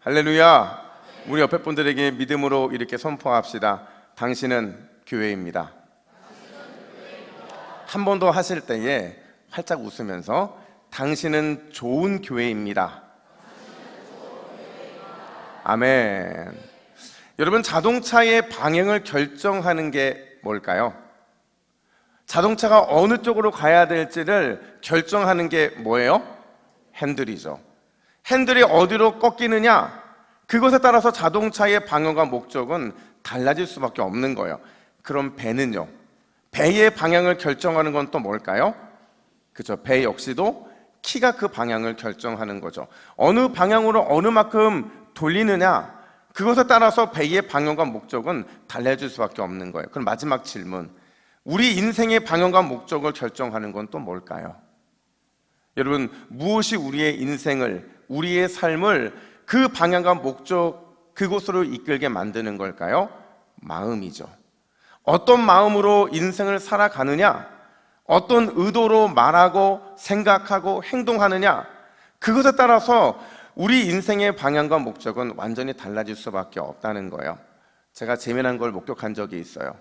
할렐루야. 우리 옆에 분들에게 믿음으로 이렇게 선포합시다. 당신은 교회입니다. 한 번 더 하실 때에 활짝 웃으면서 당신은 좋은 교회입니다. 아멘. 여러분, 자동차의 방향을 결정하는 게 뭘까요? 자동차가 어느 쪽으로 가야 될지를 결정하는 게 뭐예요? 핸들이죠. 핸들이 어디로 꺾이느냐, 그것에 따라서 자동차의 방향과 목적은 달라질 수밖에 없는 거예요. 그럼 배는요? 배의 방향을 결정하는 건 또 뭘까요? 그죠? 배 역시도 키가 그 방향을 결정하는 거죠. 어느 방향으로 어느 만큼 돌리느냐, 그것에 따라서 배의 방향과 목적은 달라질 수밖에 없는 거예요. 그럼 마지막 질문, 우리 인생의 방향과 목적을 결정하는 건 또 뭘까요? 여러분, 무엇이 우리의 인생을, 우리의 삶을 그 방향과 목적, 그곳으로 이끌게 만드는 걸까요? 마음이죠. 어떤 마음으로 인생을 살아가느냐, 어떤 의도로 말하고 생각하고 행동하느냐, 그것에 따라서 우리 인생의 방향과 목적은 완전히 달라질 수밖에 없다는 거예요. 제가 재미난 걸 목격한 적이 있어요.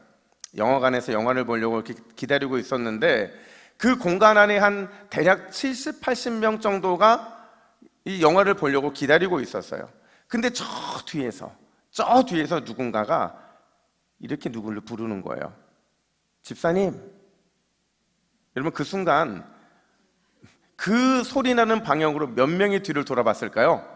영화관에서 영화를 보려고 이렇게 기다리고 있었는데 그 공간 안에 한 대략 70, 80명 정도가 이 영화를 보려고 기다리고 있었어요. 근데 저 뒤에서 누군가가 이렇게 누구를 부르는 거예요. 집사님. 여러분, 그 순간 그 소리 나는 방향으로 몇 명이 뒤를 돌아봤을까요?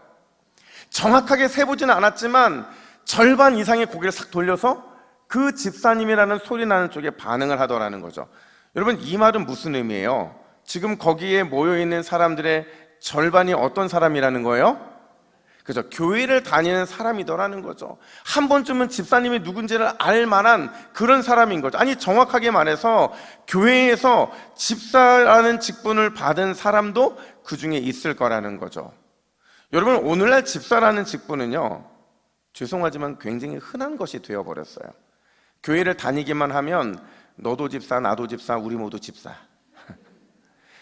정확하게 세보지는 않았지만 절반 이상의 고개를 싹 돌려서 그 집사님이라는 소리 나는 쪽에 반응을 하더라는 거죠. 여러분, 이 말은 무슨 의미예요? 지금 거기에 모여있는 사람들의 절반이 어떤 사람이라는 거예요? 그죠? 교회를 다니는 사람이더라는 거죠. 한 번쯤은 집사님이 누군지를 알 만한 그런 사람인 거죠. 아니, 정확하게 말해서 교회에서 집사라는 직분을 받은 사람도 그 중에 있을 거라는 거죠. 여러분, 오늘날 집사라는 직분은요, 죄송하지만 굉장히 흔한 것이 되어버렸어요. 교회를 다니기만 하면 너도 집사, 나도 집사, 우리 모두 집사.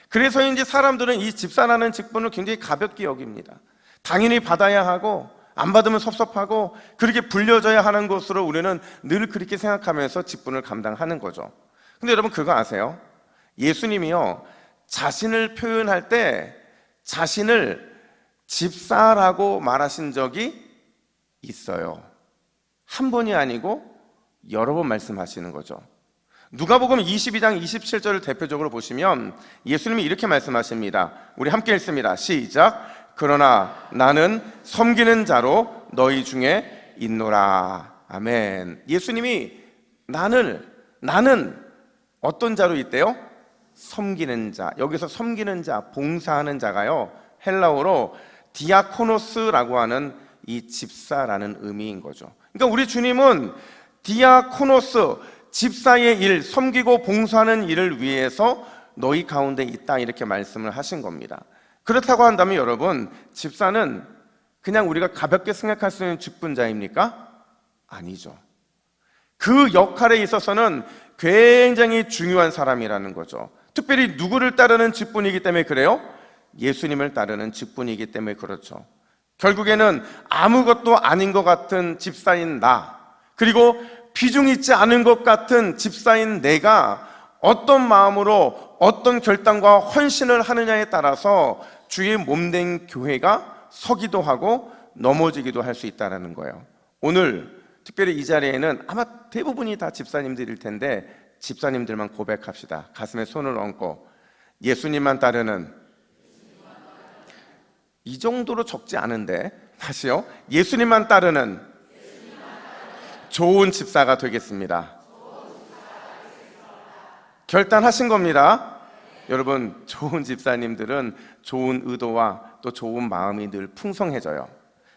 그래서인지 사람들은 이 집사라는 직분을 굉장히 가볍게 여깁니다. 당연히 받아야 하고 안 받으면 섭섭하고 그렇게 불려져야 하는 것으로 우리는 늘 그렇게 생각하면서 직분을 감당하는 거죠. 근데 여러분, 그거 아세요? 예수님이요, 자신을 표현할 때 자신을 집사라고 말하신 적이 있어요. 한 번이 아니고 여러 번 말씀하시는 거죠. 누가복음 22장 27절을 대표적으로 보시면 예수님이 이렇게 말씀하십니다. 우리 함께 읽습니다. 시작. 그러나 나는 섬기는 자로 너희 중에 있노라. 아멘. 예수님이 나는 어떤 자로 있대요? 섬기는 자. 여기서 섬기는 자, 봉사하는 자가요, 헬라어로 디아코노스라고 하는 이 집사라는 의미인 거죠. 그러니까 우리 주님은 디아코노스, 집사의 일, 섬기고 봉사하는 일을 위해서 너희 가운데 있다, 이렇게 말씀을 하신 겁니다. 그렇다고 한다면 여러분, 집사는 그냥 우리가 가볍게 생각할 수 있는 직분자입니까? 아니죠. 그 역할에 있어서는 굉장히 중요한 사람이라는 거죠. 특별히 누구를 따르는 직분이기 때문에 그래요? 예수님을 따르는 직분이기 때문에 그렇죠. 결국에는 아무것도 아닌 것 같은 집사인 나, 그리고 비중 있지 않은 것 같은 집사인 내가 어떤 마음으로 어떤 결단과 헌신을 하느냐에 따라서 주의 몸된 교회가 서기도 하고 넘어지기도 할 수 있다는 거예요. 오늘 특별히 이 자리에는 아마 대부분이 다 집사님들일 텐데 집사님들만 고백합시다. 가슴에 손을 얹고 예수님만 따르는, 이 정도로 적지 않은데 다시요, 예수님만 따르는 좋은 집사가 되겠습니다. 결단하신 겁니다. 여러분, 좋은 집사님들은 좋은 의도와 또 좋은 마음이 늘 풍성해져요.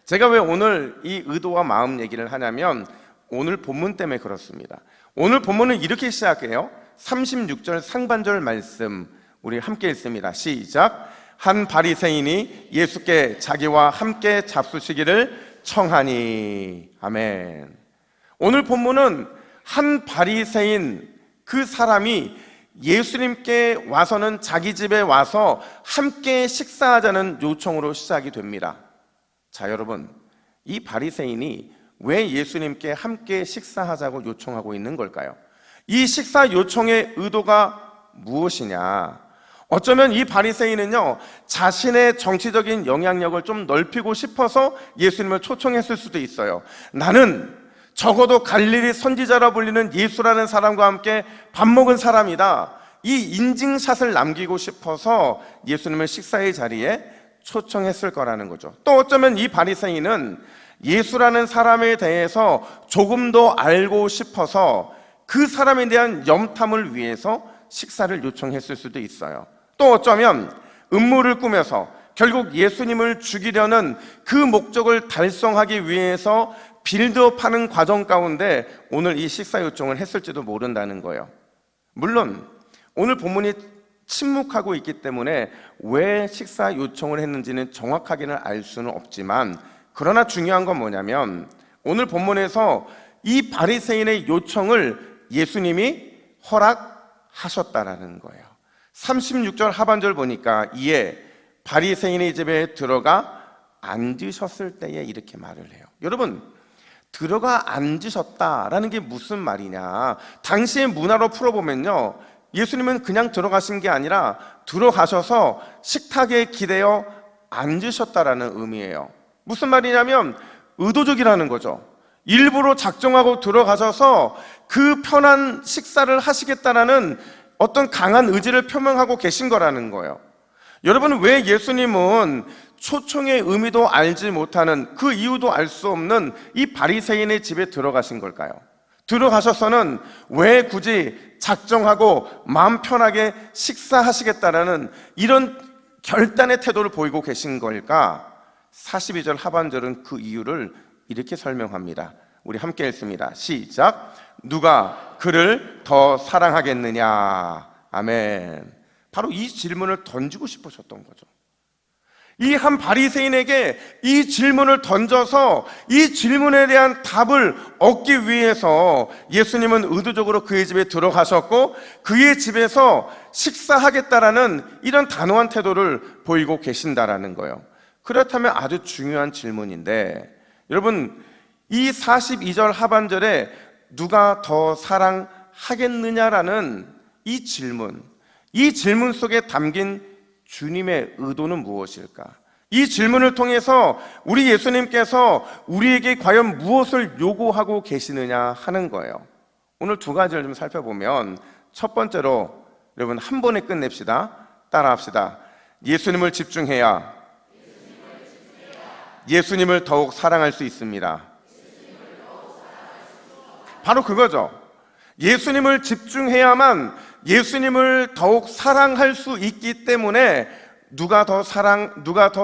제가 왜 오늘 이 의도와 마음 얘기를 하냐면 오늘 본문 때문에 그렇습니다. 오늘 본문은 이렇게 시작해요. 36절 상반절 말씀 우리 함께 읽습니다. 시작. 한 바리새인이 예수께 자기와 함께 잡수시기를 청하니. 아멘. 오늘 본문은 한 바리새인, 그 사람이 예수님께 와서는 자기 집에 와서 함께 식사하자는 요청으로 시작이 됩니다. 자, 여러분, 이 바리새인이 왜 예수님께 함께 식사하자고 요청하고 있는 걸까요? 이 식사 요청의 의도가 무엇이냐? 어쩌면 이 바리새인은요, 자신의 정치적인 영향력을 좀 넓히고 싶어서 예수님을 초청했을 수도 있어요. 나는 적어도 갈릴리 선지자라 불리는 예수라는 사람과 함께 밥 먹은 사람이다. 이 인증샷을 남기고 싶어서 예수님을 식사의 자리에 초청했을 거라는 거죠. 또 어쩌면 이 바리새인은 예수라는 사람에 대해서 조금 더 알고 싶어서 그 사람에 대한 염탐을 위해서 식사를 요청했을 수도 있어요. 또 어쩌면 음모를 꾸며서 결국 예수님을 죽이려는 그 목적을 달성하기 위해서 빌드업하는 과정 가운데 오늘 이 식사 요청을 했을지도 모른다는 거예요. 물론 오늘 본문이 침묵하고 있기 때문에 왜 식사 요청을 했는지는 정확하게는 알 수는 없지만, 그러나 중요한 건 뭐냐면 오늘 본문에서 이 바리새인의 요청을 예수님이 허락하셨다라는 거예요. 36절 하반절 보니까 이에 바리새인의 집에 들어가 앉으셨을 때에 이렇게 말을 해요. 여러분, 들어가 앉으셨다라는 게 무슨 말이냐? 당시의 문화로 풀어보면요, 예수님은 그냥 들어가신 게 아니라 들어가셔서 식탁에 기대어 앉으셨다라는 의미예요. 무슨 말이냐면 의도적이라는 거죠. 일부러 작정하고 들어가셔서 그 편한 식사를 하시겠다라는 어떤 강한 의지를 표명하고 계신 거라는 거예요. 여러분, 왜 예수님은 초청의 의미도 알지 못하는, 그 이유도 알 수 없는 이 바리새인의 집에 들어가신 걸까요? 들어가셔서는 왜 굳이 작정하고 마음 편하게 식사하시겠다라는 이런 결단의 태도를 보이고 계신 걸까? 42절 하반절은 그 이유를 이렇게 설명합니다. 우리 함께 읽습니다. 시작. 누가 그를 더 사랑하겠느냐? 아멘. 바로 이 질문을 던지고 싶으셨던 거죠. 이 한 바리새인에게 이 질문을 던져서 이 질문에 대한 답을 얻기 위해서 예수님은 의도적으로 그의 집에 들어가셨고 그의 집에서 식사하겠다라는 이런 단호한 태도를 보이고 계신다라는 거예요. 그렇다면 아주 중요한 질문인데, 여러분, 이 42절 하반절에 누가 더 사랑하겠느냐라는 이 질문 속에 담긴 주님의 의도는 무엇일까? 이 질문을 통해서 우리 예수님께서 우리에게 과연 무엇을 요구하고 계시느냐 하는 거예요. 오늘 두 가지를 좀 살펴보면, 첫 번째로 여러분 한 번에 끝냅시다. 따라합시다. 예수님을 집중해야 예수님을 더욱 사랑할 수 있습니다. 바로 그거죠. 예수님을 집중해야만 예수님을 더욱 사랑할 수 있기 때문에 누가 더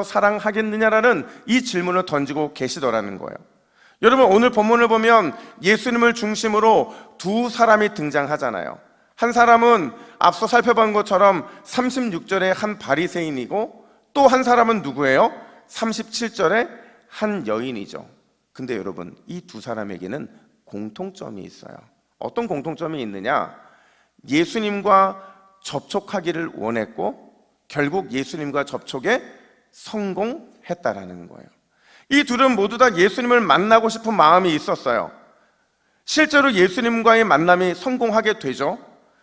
사랑하겠느냐라는 이 질문을 던지고 계시더라는 거예요. 여러분, 오늘 본문을 보면 예수님을 중심으로 두 사람이 등장하잖아요. 한 사람은 앞서 살펴본 것처럼 36절에 한 바리새인이고, 또 한 사람은 누구예요? 37절에 한 여인이죠. 근데 여러분, 이 두 사람에게는 공통점이 있어요. 어떤 공통점이 있느냐? 예수님과 접촉하기를 원했고 결국 예수님과 접촉에 성공했다라는 거예요. 이 둘은 모두 다 예수님을 만나고 싶은 마음이 있었어요. 실제로 예수님과의 만남이 성공하게 되죠.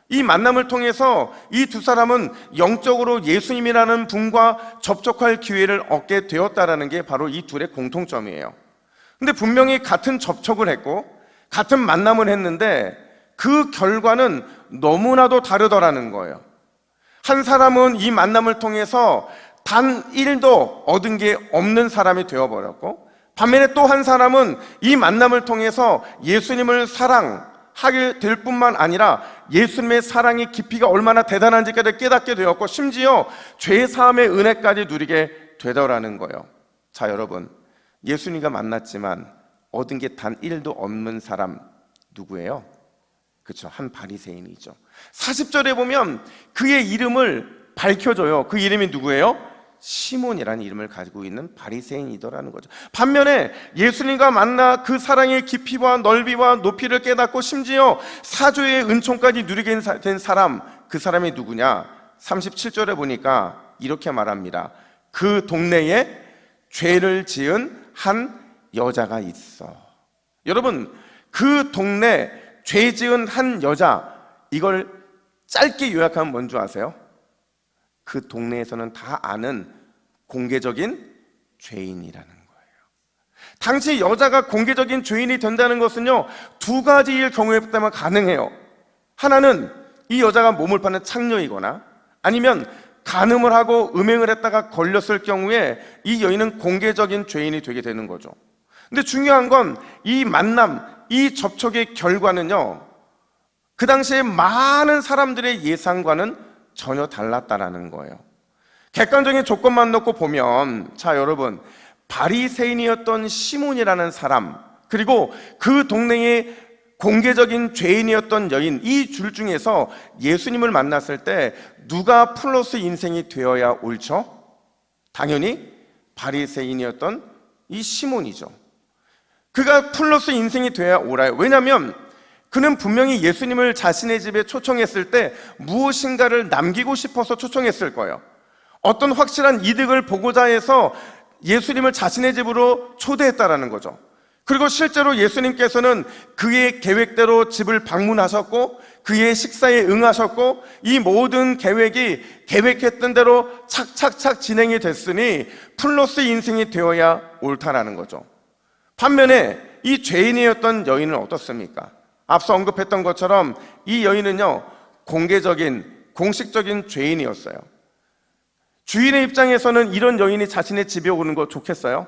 이 만남을 통해서 이 두 사람은 영적으로 예수님이라는 분과 접촉할 기회를 얻게 되었다라는 게 바로 이 둘의 공통점이에요. 근데 분명히 같은 접촉을 했고 같은 만남을 했는데 그 결과는 너무나도 다르더라는 거예요. 한 사람은 이 만남을 통해서 단 1도 얻은 게 없는 사람이 되어버렸고, 반면에 또 한 사람은 이 만남을 통해서 예수님을 사랑하게 될 뿐만 아니라 예수님의 사랑의 깊이가 얼마나 대단한지까지 깨닫게 되었고, 심지어 죄사함의 은혜까지 누리게 되더라는 거예요. 자, 여러분, 예수님과 만났지만 얻은 게 단 1도 없는 사람 누구예요? 그렇죠, 한 바리새인이죠. 40절에 보면 그의 이름을 밝혀줘요. 그 이름이 누구예요? 시몬이라는 이름을 가지고 있는 바리새인이더라는 거죠. 반면에 예수님과 만나 그 사랑의 깊이와 넓이와 높이를 깨닫고 심지어 사조의 은총까지 누리게 된 사람, 그 사람이 누구냐? 37절에 보니까 이렇게 말합니다. 그 동네에 죄를 지은 한 여자가 있어. 여러분, 그 동네 죄 지은 한 여자, 이걸 짧게 요약하면 뭔 줄 아세요? 그 동네에서는 다 아는 공개적인 죄인이라는 거예요. 당시 여자가 공개적인 죄인이 된다는 것은요, 두 가지의 경우에 때만 가능해요. 하나는 이 여자가 몸을 파는 창녀이거나, 아니면 간음을 하고 음행을 했다가 걸렸을 경우에 이 여인은 공개적인 죄인이 되게 되는 거죠. 근데 중요한 건 이 만남, 이 접촉의 결과는요, 그 당시에 많은 사람들의 예상과는 전혀 달랐다라는 거예요. 객관적인 조건만 놓고 보면, 자 여러분, 바리새인이었던 시몬이라는 사람, 그리고 그 동네의 공개적인 죄인이었던 여인, 이 줄 중에서 예수님을 만났을 때 누가 플러스 인생이 되어야 옳죠? 당연히 바리새인이었던 이 시몬이죠. 그가 플러스 인생이 되어야 옳아요. 왜냐하면 그는 분명히 예수님을 자신의 집에 초청했을 때 무엇인가를 남기고 싶어서 초청했을 거예요. 어떤 확실한 이득을 보고자 해서 예수님을 자신의 집으로 초대했다라는 거죠. 그리고 실제로 예수님께서는 그의 계획대로 집을 방문하셨고 그의 식사에 응하셨고 이 모든 계획이 계획했던 대로 착착착 진행이 됐으니 플러스 인생이 되어야 옳다라는 거죠. 반면에 이 죄인이었던 여인은 어떻습니까? 앞서 언급했던 것처럼 이 여인은요, 공개적인, 공식적인 죄인이었어요. 주인의 입장에서는 이런 여인이 자신의 집에 오는 거 좋겠어요?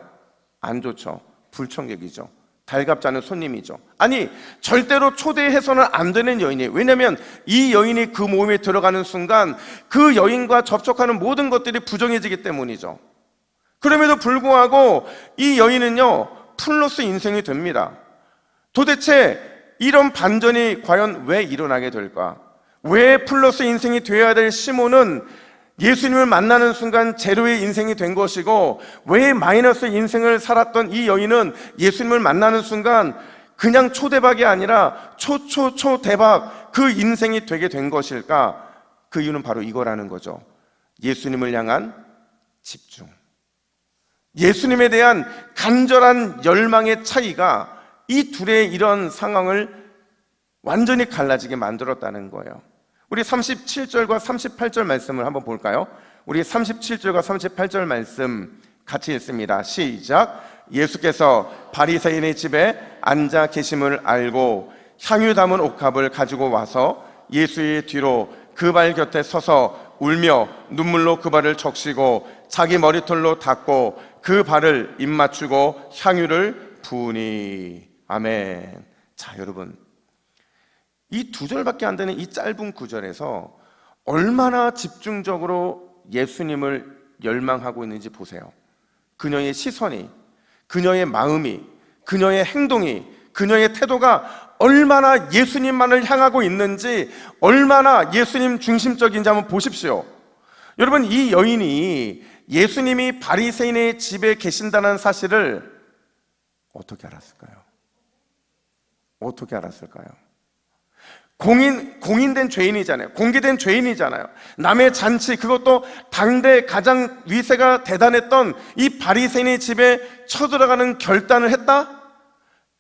안 좋죠. 불청객이죠. 달갑지 않은 손님이죠. 아니, 절대로 초대해서는 안 되는 여인이에요. 왜냐하면 이 여인이 그 모임에 들어가는 순간 그 여인과 접촉하는 모든 것들이 부정해지기 때문이죠. 그럼에도 불구하고 이 여인은요, 플러스 인생이 됩니다. 도대체 이런 반전이 과연 왜 일어나게 될까? 왜 플러스 인생이 되어야 될 시몬은 예수님을 만나는 순간 제로의 인생이 된 것이고, 왜 마이너스 인생을 살았던 이 여인은 예수님을 만나는 순간 그냥 초대박이 아니라 초대박 그 인생이 되게 된 것일까? 그 이유는 바로 이거라는 거죠. 예수님을 향한 집중, 예수님에 대한 간절한 열망의 차이가 이 둘의 이런 상황을 완전히 갈라지게 만들었다는 거예요. 우리 37절과 38절 말씀을 한번 볼까요? 우리 37절과 38절 말씀 같이 읽습니다. 시작. 예수께서 바리새인의 집에 앉아 계심을 알고 향유 담은 옥합을 가지고 와서 예수의 뒤로 그 발 곁에 서서 울며 눈물로 그 발을 적시고 자기 머리털로 닦고 그 발을 입맞추고 향유를 부으니. 아멘. 자, 여러분, 이 두 절밖에 안 되는 이 짧은 구절에서 얼마나 집중적으로 예수님을 열망하고 있는지 보세요. 그녀의 시선이, 그녀의 마음이, 그녀의 행동이, 그녀의 태도가 얼마나 예수님만을 향하고 있는지, 얼마나 예수님 중심적인지 한번 보십시오. 여러분, 이 여인이 예수님이 바리새인의 집에 계신다는 사실을 어떻게 알았을까요? 어떻게 알았을까요? 공인된 죄인이잖아요. 공개된 죄인이잖아요. 남의 잔치, 그것도 당대 가장 위세가 대단했던 이 바리새인의 집에 쳐들어가는 결단을 했다?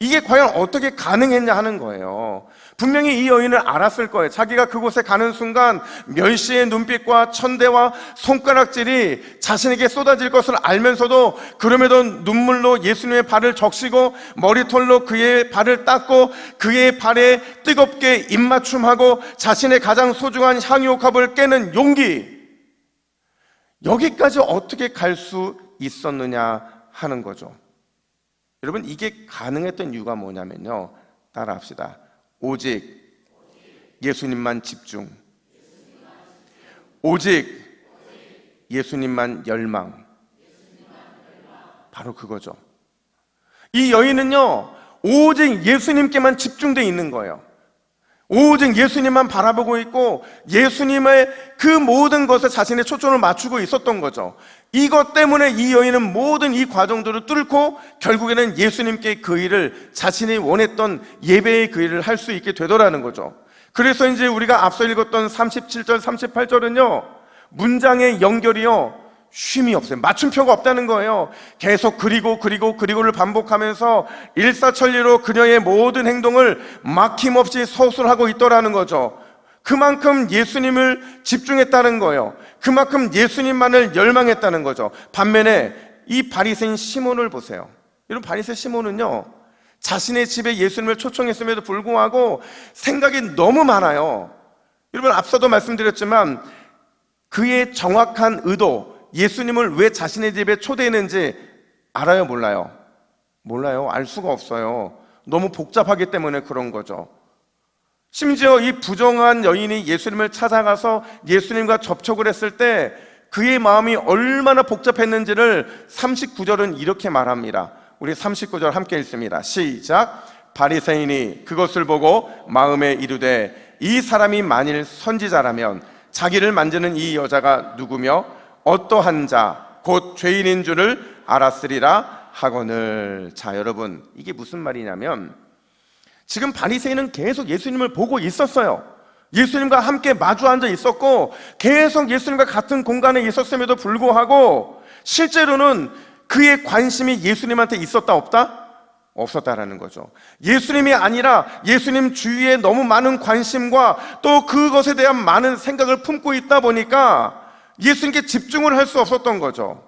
이게 과연 어떻게 가능했냐 하는 거예요. 분명히 이 여인을 알았을 거예요. 자기가 그곳에 가는 순간 멸시의 눈빛과 천대와 손가락질이 자신에게 쏟아질 것을 알면서도 그럼에도 눈물로 예수님의 발을 적시고 머리털로 그의 발을 닦고 그의 발에 뜨겁게 입맞춤하고 자신의 가장 소중한 향유옥합을 깨는 용기, 여기까지 어떻게 갈 수 있었느냐 하는 거죠. 여러분, 이게 가능했던 이유가 뭐냐면요, 따라합시다. 오직 예수님만 집중, 오직 예수님만 열망, 바로 그거죠. 이 여인은요, 오직 예수님께만 집중되어 있는 거예요. 오직 예수님만 바라보고 있고 예수님의 그 모든 것에 자신의 초점을 맞추고 있었던 거죠. 이것 때문에 이 여인은 모든 이 과정들을 뚫고 결국에는 예수님께 그 일을, 자신이 원했던 예배의 그 일을 할 수 있게 되더라는 거죠. 그래서 이제 우리가 앞서 읽었던 37절, 38절은요, 문장의 연결이요, 쉼이 없어요. 맞춤표가 없다는 거예요. 계속 그리고를 반복하면서 일사천리로 그녀의 모든 행동을 막힘없이 서술하고 있더라는 거죠. 그만큼 예수님을 집중했다는 거예요. 그만큼 예수님만을 열망했다는 거죠. 반면에 이 바리새인 시몬을 보세요. 여러분, 바리새 시몬은요, 자신의 집에 예수님을 초청했음에도 불구하고 생각이 너무 많아요. 여러분, 앞서도 말씀드렸지만 그의 정확한 의도, 예수님을 왜 자신의 집에 초대했는지 알아요, 몰라요? 몰라요. 알 수가 없어요. 너무 복잡하기 때문에 그런 거죠. 심지어 이 부정한 여인이 예수님을 찾아가서 예수님과 접촉을 했을 때 그의 마음이 얼마나 복잡했는지를 39절은 이렇게 말합니다. 우리 39절 함께 읽습니다. 시작. 바리새인이 그것을 보고 마음에 이르되 이 사람이 만일 선지자라면 자기를 만지는 이 여자가 누구며 어떠한 자 곧 죄인인 줄을 알았으리라 하거늘. 자, 여러분, 이게 무슨 말이냐면 지금 바리새인은 계속 예수님을 보고 있었어요. 예수님과 함께 마주 앉아 있었고 계속 예수님과 같은 공간에 있었음에도 불구하고 실제로는 그의 관심이 예수님한테 있었다 없다? 없었다라는 거죠. 예수님이 아니라 예수님 주위에 너무 많은 관심과 또 그것에 대한 많은 생각을 품고 있다 보니까 예수님께 집중을 할 수 없었던 거죠.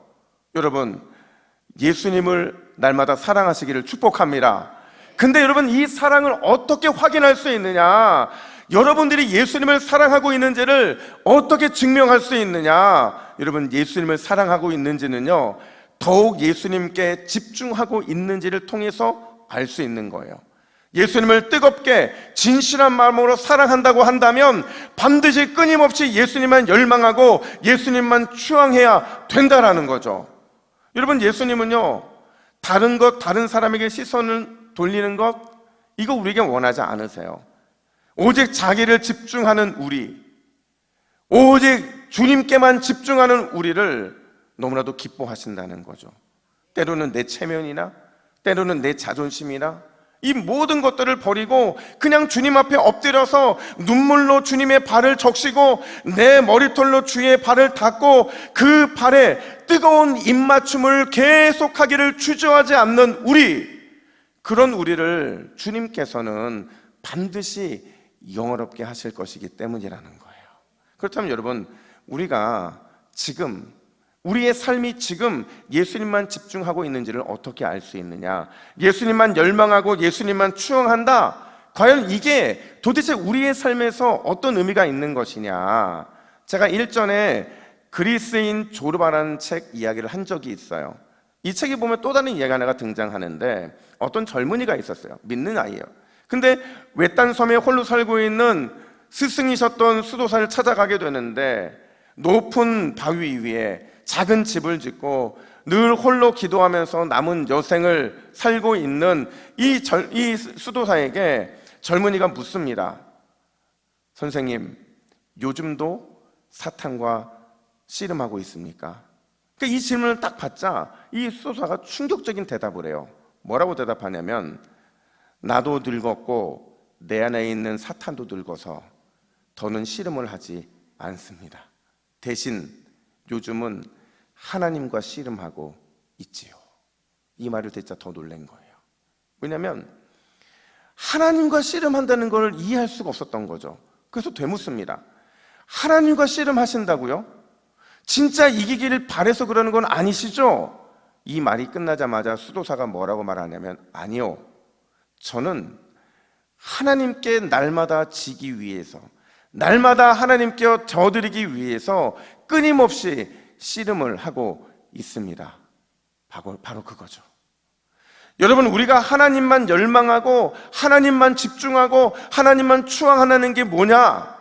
여러분, 예수님을 날마다 사랑하시기를 축복합니다. 근데 여러분, 이 사랑을 어떻게 확인할 수 있느냐? 여러분들이 예수님을 사랑하고 있는지를 어떻게 증명할 수 있느냐? 여러분, 예수님을 사랑하고 있는지는요, 더욱 예수님께 집중하고 있는지를 통해서 알 수 있는 거예요. 예수님을 뜨겁게 진실한 마음으로 사랑한다고 한다면 반드시 끊임없이 예수님만 열망하고 예수님만 추앙해야 된다라는 거죠. 여러분, 예수님은요, 다른 사람에게 시선을 돌리는 것, 이거 우리에게 원하지 않으세요. 오직 자기를 집중하는 우리, 오직 주님께만 집중하는 우리를 너무나도 기뻐하신다는 거죠. 때로는 내 체면이나 때로는 내 자존심이나 이 모든 것들을 버리고 그냥 주님 앞에 엎드려서 눈물로 주님의 발을 적시고 내 머리털로 주의 발을 닦고 그 발에 뜨거운 입맞춤을 계속하기를 주저하지 않는 우리, 그런 우리를 주님께서는 반드시 영화롭게 하실 것이기 때문이라는 거예요. 그렇다면 여러분, 우리가 지금 우리의 삶이 지금 예수님만 집중하고 있는지를 어떻게 알 수 있느냐? 예수님만 열망하고 예수님만 추앙한다? 과연 이게 도대체 우리의 삶에서 어떤 의미가 있는 것이냐? 제가 일전에 그리스인 조르바라는 책 이야기를 한 적이 있어요. 이 책에 보면 또 다른 이야기 하나가 등장하는데 어떤 젊은이가 있었어요. 믿는 아이예요. 근데 외딴 섬에 홀로 살고 있는 스승이셨던 수도사를 찾아가게 되는데 높은 바위 위에 작은 집을 짓고 늘 홀로 기도하면서 남은 여생을 살고 있는 이 수도사에게 젊은이가 묻습니다. 선생님, 요즘도 사탄과 씨름하고 있습니까? 이 질문을 딱 받자 이 수도사가 충격적인 대답을 해요. 뭐라고 대답하냐면, 나도 늙었고 내 안에 있는 사탄도 늙어서 더는 씨름을 하지 않습니다. 대신 요즘은 하나님과 씨름하고 있지요. 이 말을 듣자 더 놀란 거예요. 왜냐하면 하나님과 씨름한다는 걸 이해할 수가 없었던 거죠. 그래서 되묻습니다. 하나님과 씨름하신다고요? 진짜 이기기를 바라서 그러는 건 아니시죠? 이 말이 끝나자마자 수도사가 뭐라고 말하냐면, 아니요, 저는 하나님께 날마다 지기 위해서, 날마다 하나님께 져드리기 위해서 끊임없이 씨름을 하고 있습니다. 바로 그거죠. 여러분, 우리가 하나님만 열망하고 하나님만 집중하고 하나님만 추앙하는 게 뭐냐?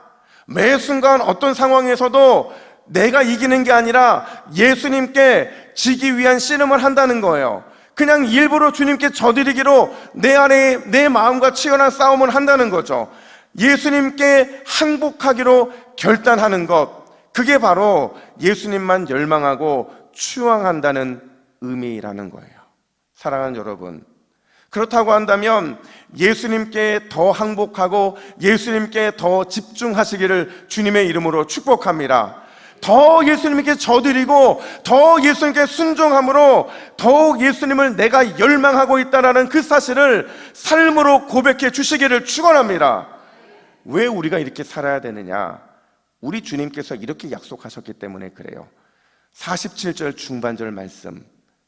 매 순간 어떤 상황에서도 내가 이기는 게 아니라 예수님께 지기 위한 씨름을 한다는 거예요. 그냥 일부러 주님께 져드리기로 내 안에 내 마음과 치열한 싸움을 한다는 거죠. 예수님께 항복하기로 결단하는 것, 그게 바로 예수님만 열망하고 추앙한다는 의미라는 거예요. 사랑하는 여러분, 그렇다고 한다면 예수님께 더 항복하고 예수님께 더 집중하시기를 주님의 이름으로 축복합니다. 더 예수님께 저드리고 더 예수님께 순종함으로 더욱 예수님을 내가 열망하고 있다는 그 사실을 삶으로 고백해 주시기를 축원합니다. 왜 우리가 이렇게 살아야 되느냐? 우리 주님께서 이렇게 약속하셨기 때문에 그래요. 47절 중반절 말씀,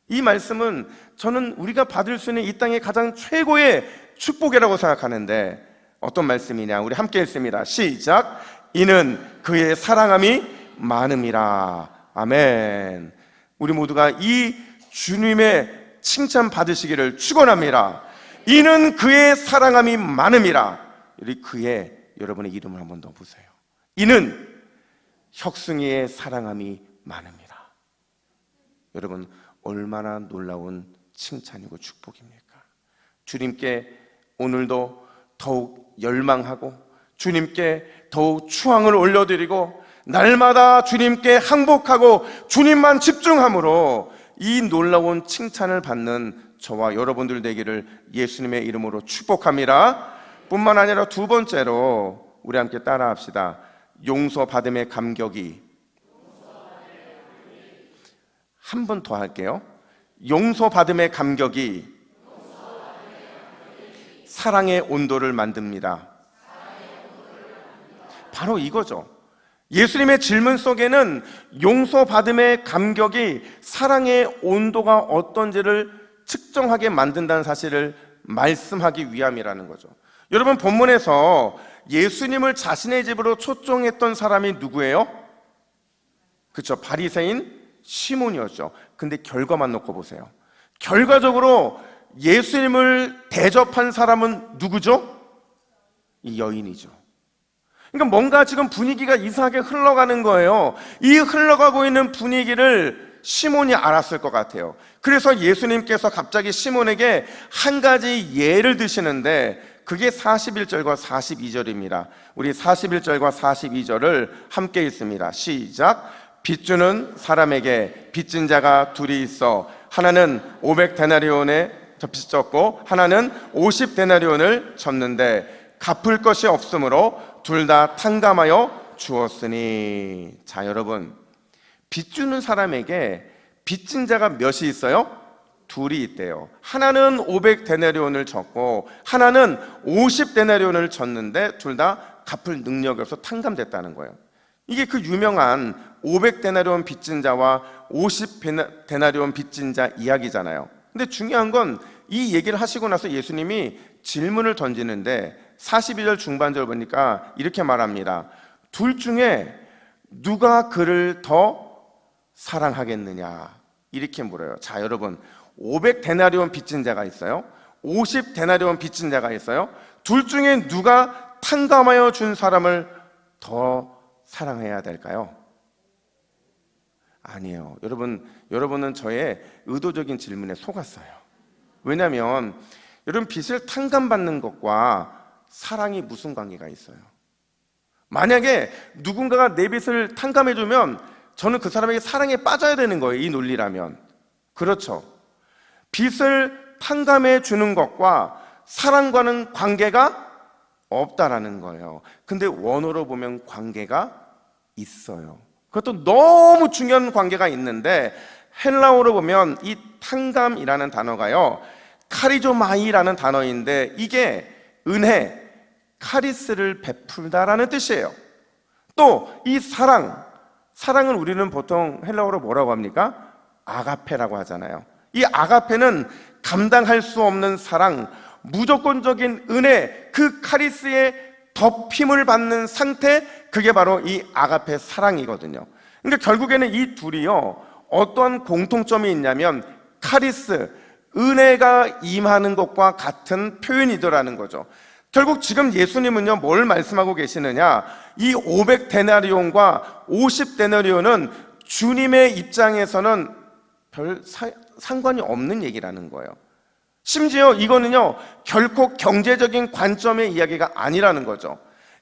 이 말씀은 저는 우리가 받을 수 있는 이 땅의 가장 최고의 축복이라고 생각하는데, 어떤 말씀이냐? 우리 함께 읽습니다. 시작. 이는 그의 사랑함이 많음이라. 아멘. 우리 모두가 이 주님의 칭찬 받으시기를 축원합니다. 이는 그의 사랑함이 많음이라. 우리 그의, 여러분의 이름을 한번 넣어보세요. 이는 혁승이의 사랑함이 많음이라. 여러분, 얼마나 놀라운 칭찬이고 축복입니까? 주님께 오늘도 더욱 열망하고 주님께 더욱 추앙을 올려드리고 날마다 주님께 항복하고 주님만 집중함으로 이 놀라운 칭찬을 받는 저와 여러분들 되기를 예수님의 이름으로 축복합니다. 뿐만 아니라 두 번째로 우리 함께 따라합시다. 용서받음의 감격이. 한 번 더 할게요. 용서받음의 감격이 사랑의 온도를 만듭니다. 바로 이거죠. 예수님의 질문 속에는 용서받음의 감격이 사랑의 온도가 어떤지를 측정하게 만든다는 사실을 말씀하기 위함이라는 거죠. 여러분, 본문에서 예수님을 자신의 집으로 초청했던 사람이 누구예요? 그렇죠, 바리새인 시몬이었죠. 근데 결과만 놓고 보세요. 결과적으로 예수님을 대접한 사람은 누구죠? 이 여인이죠. 그러니까 뭔가 지금 분위기가 이상하게 흘러가는 거예요. 이 흘러가고 있는 분위기를 시몬이 알았을 것 같아요. 그래서 예수님께서 갑자기 시몬에게 한 가지 예를 드시는데, 그게 41절과 42절입니다. 우리 41절과 42절을 함께 읽습니다. 시작. 빚주는 사람에게 빚진 자가 둘이 있어 하나는 500데나리온에 빚 졌고 하나는 50데나리온을 졌는데 갚을 것이 없으므로 둘 다 탕감하여 주었으니. 자, 여러분, 빚주는 사람에게 빚진 자가 몇이 있어요? 둘이 있대요. 하나는 500데나리온을 졌고 하나는 50데나리온을 졌는데 둘 다 갚을 능력이 없어 탕감됐다는 거예요. 이게 그 유명한 500데나리온 빚진 자와 50데나리온 빚진 자 이야기잖아요. 근데 중요한 건 이 얘기를 하시고 나서 예수님이 질문을 던지는데 42절 중반절 보니까 이렇게 말합니다. 둘 중에 누가 그를 더 사랑하겠느냐, 이렇게 물어요. 자, 여러분, 500데나리온 빚진 자가 있어요. 50데나리온 빚진 자가 있어요. 둘 중에 누가 탕감하여 준 사람을 더 사랑해야 될까요? 아니에요. 여러분은 저의 의도적인 질문에 속았어요. 왜냐하면 여러분, 빚을 탕감받는 것과 사랑이 무슨 관계가 있어요? 만약에 누군가가 내 빚을 탕감해주면 저는 그 사람에게 사랑에 빠져야 되는 거예요. 이 논리라면. 그렇죠. 빚을 탕감해 주는 것과 사랑과는 관계가 없다라는 거예요. 근데 원어로 보면 관계가 있어요. 그것도 너무 중요한 관계가 있는데, 헬라어로 보면 이 탕감이라는 단어가요, 카리조마이라는 단어인데 이게 은혜, 카리스를 베풀다라는 뜻이에요. 또 이 사랑을 우리는 보통 헬라어로 뭐라고 합니까? 아가페라고 하잖아요. 이 아가페는 감당할 수 없는 사랑, 무조건적인 은혜, 그 카리스의 덮임을 받는 상태, 그게 바로 이 아가페 사랑이거든요. 그러니까 결국에는 이 둘이요, 어떠한 공통점이 있냐면 카리스, 은혜가 임하는 것과 같은 표현이더라는 거죠. 결국 지금 예수님은요, 뭘 말씀하고 계시느냐, 이 500데나리온과 50데나리온은 주님의 입장에서는 별 상관이 없는 얘기라는 거예요. 심지어 이거는요, 결코 경제적인 관점의 이야기가 아니라는 거죠.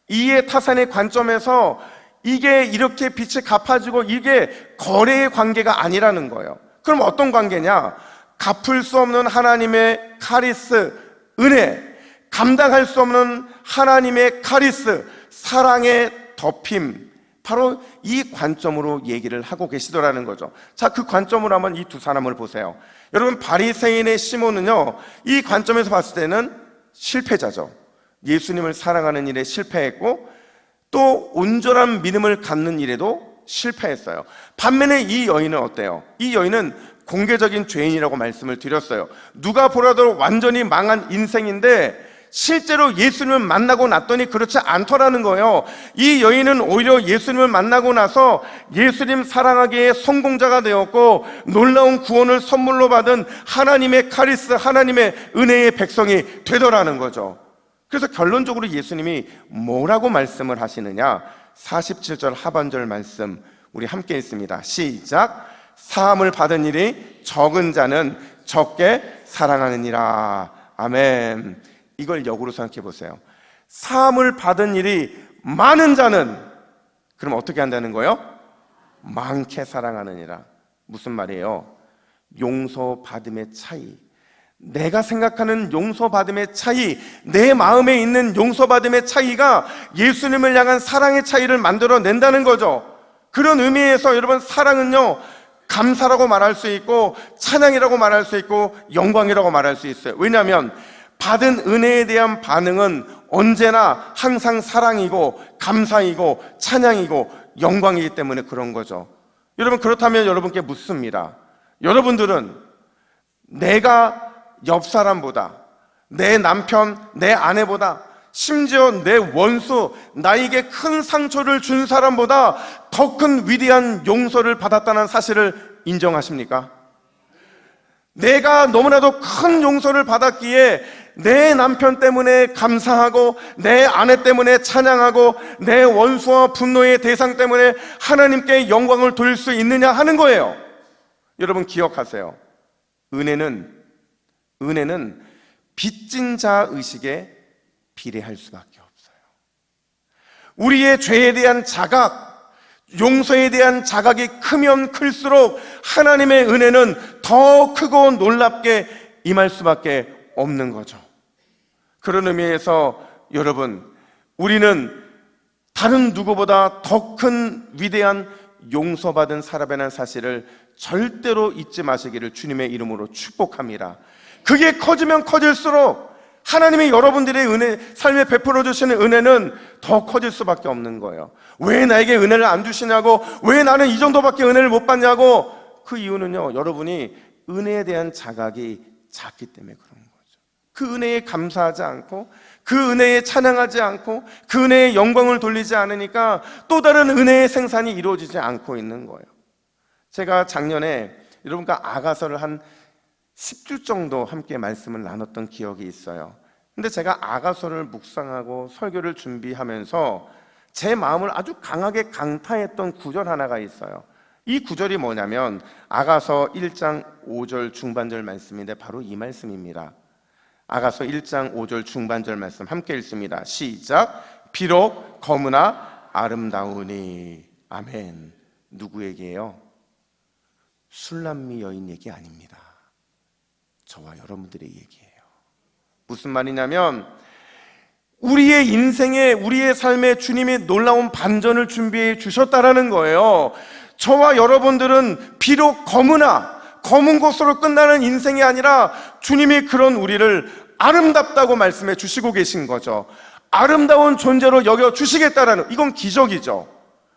이해 타산의 관점에서 이게 이렇게 빚이 갚아지고 이게 거래의 관계가 아니라는 거예요. 그럼 어떤 관계냐? 갚을 수 없는 하나님의 카리스, 은혜, 감당할 수 없는 하나님의 카리스, 사랑의 덮임, 바로 이 관점으로 얘기를 하고 계시더라는 거죠. 자, 그 관점으로 한번 이 두 사람을 보세요. 여러분, 바리새인의 시몬은요, 이 관점에서 봤을 때는 실패자죠. 예수님을 사랑하는 일에 실패했고 또 온전한 믿음을 갖는 일에도 실패했어요. 반면에 이 여인은 어때요? 이 여인은 공개적인 죄인이라고 말씀을 드렸어요. 누가 보라도 완전히 망한 인생인데 실제로 예수님을 만나고 났더니 그렇지 않더라는 거예요. 이 여인은 오히려 예수님을 만나고 나서 예수님 사랑하기에 성공자가 되었고 놀라운 구원을 선물로 받은 하나님의 카리스, 하나님의 은혜의 백성이 되더라는 거죠. 그래서 결론적으로 예수님이 뭐라고 말씀을 하시느냐? 47절 하반절 말씀 우리 함께 읽습니다. 시작. 사함을 받은 일이 적은 자는 적게 사랑하느니라. 아멘. 이걸 역으로 생각해 보세요. 사함을 받은 일이 많은 자는 그럼 어떻게 한다는 거예요? 많게 사랑하느니라. 무슨 말이에요? 용서받음의 차이, 내가 생각하는 용서받음의 차이, 내 마음에 있는 용서받음의 차이가 예수님을 향한 사랑의 차이를 만들어낸다는 거죠. 그런 의미에서 여러분, 사랑은요, 감사라고 말할 수 있고 찬양이라고 말할 수 있고 영광이라고 말할 수 있어요. 왜냐하면 받은 은혜에 대한 반응은 언제나 항상 사랑이고 감사이고 찬양이고 영광이기 때문에 그런 거죠. 여러분, 그렇다면 여러분께 묻습니다. 여러분들은 내가 옆 사람보다, 내 남편, 내 아내보다, 심지어 내 원수, 나에게 큰 상처를 준 사람보다 더 큰 위대한 용서를 받았다는 사실을 인정하십니까? 내가 너무나도 큰 용서를 받았기에 내 남편 때문에 감사하고 내 아내 때문에 찬양하고 내 원수와 분노의 대상 때문에 하나님께 영광을 돌릴 수 있느냐 하는 거예요. 여러분, 기억하세요. 은혜는 빚진 자 의식에 비례할 수밖에 없어요. 우리의 죄에 대한 자각, 용서에 대한 자각이 크면 클수록 하나님의 은혜는 더 크고 놀랍게 임할 수밖에 없는 거죠. 그런 의미에서 여러분, 우리는 다른 누구보다 더 큰 위대한 용서받은 사람이라는 사실을 절대로 잊지 마시기를 주님의 이름으로 축복합니다. 그게 커지면 커질수록 하나님이 여러분들의 은혜, 삶에 베풀어 주시는 은혜는 더 커질 수밖에 없는 거예요. 왜 나에게 은혜를 안 주시냐고, 왜 나는 이 정도밖에 은혜를 못 받냐고. 그 이유는요, 여러분이 은혜에 대한 자각이 작기 때문에 그런 거죠. 그 은혜에 감사하지 않고, 그 은혜에 찬양하지 않고, 그 은혜에 영광을 돌리지 않으니까 또 다른 은혜의 생산이 이루어지지 않고 있는 거예요. 제가 작년에 여러분과 아가서를 한 10주 정도 함께 말씀을 나눴던 기억이 있어요. 근데 제가 아가서를 묵상하고 설교를 준비하면서 제 마음을 아주 강하게 강타했던 구절 하나가 있어요. 이 구절이 뭐냐면 아가서 1장 5절 중반절 말씀인데 바로 이 말씀입니다. 아가서 1장 5절 중반절 말씀 함께 읽습니다. 시작. 비록 검으나 아름다우니. 아멘. 누구에게요? 술람미 여인 얘기 아닙니다. 저와 여러분들의 얘기예요. 무슨 말이냐면 우리의 인생에, 우리의 삶에 주님이 놀라운 반전을 준비해 주셨다라는 거예요. 저와 여러분들은 비록 검은 것으로 끝나는 인생이 아니라 주님이 그런 우리를 아름답다고 말씀해 주시고 계신 거죠. 아름다운 존재로 여겨 주시겠다라는, 이건 기적이죠.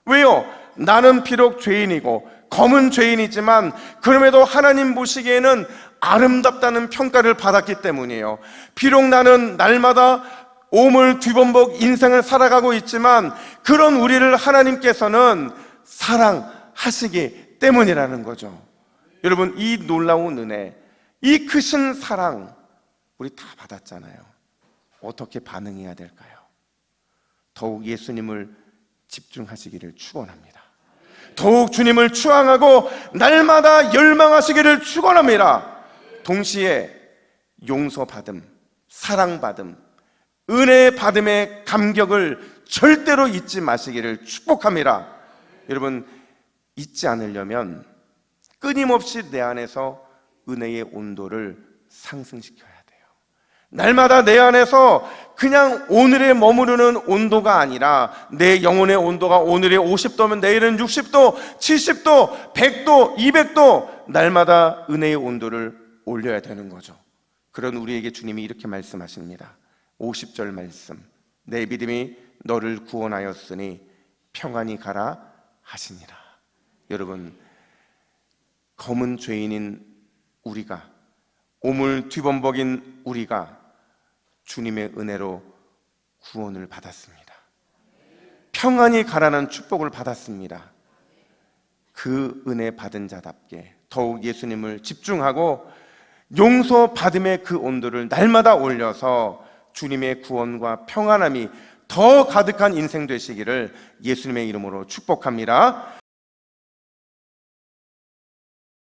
왜요? 나는 비록 죄인이고 검은 죄인이지만 그럼에도 하나님 보시기에는 아름답다는 평가를 받았기 때문이에요. 비록 나는 날마다 오물 뒤범벅 인생을 살아가고 있지만 그런 우리를 하나님께서는 사랑하시기 때문이라는 거죠. 여러분, 이 놀라운 은혜, 이 크신 사랑 우리 다 받았잖아요. 어떻게 반응해야 될까요? 더욱 예수님을 집중하시기를 축원합니다. 더욱 주님을 추앙하고 날마다 열망하시기를 축원합니다. 동시에 용서받음, 사랑받음, 은혜 받음의 감격을 절대로 잊지 마시기를 축복합니다. 여러분, 잊지 않으려면 끊임없이 내 안에서 은혜의 온도를 상승시켜야 돼요. 날마다 내 안에서 그냥 오늘에 머무르는 온도가 아니라 내 영혼의 온도가 오늘의 50도면 내일은 60도, 70도, 100도, 200도 날마다 은혜의 온도를 올려야 되는 거죠. 그런 우리에게 주님이 이렇게 말씀하십니다. 50절 말씀. 내 믿음이 너를 구원하였으니 평안히 가라 하시니라. 여러분, 검은 죄인인 우리가, 오물 뒤범벅인 우리가 주님의 은혜로 구원을 받았습니다. 평안히 가라는 축복을 받았습니다. 그 은혜 받은 자답게 더욱 예수님을 집중하고 용서받음의 그 온도를 날마다 올려서 주님의 구원과 평안함이 더 가득한 인생 되시기를 예수님의 이름으로 축복합니다.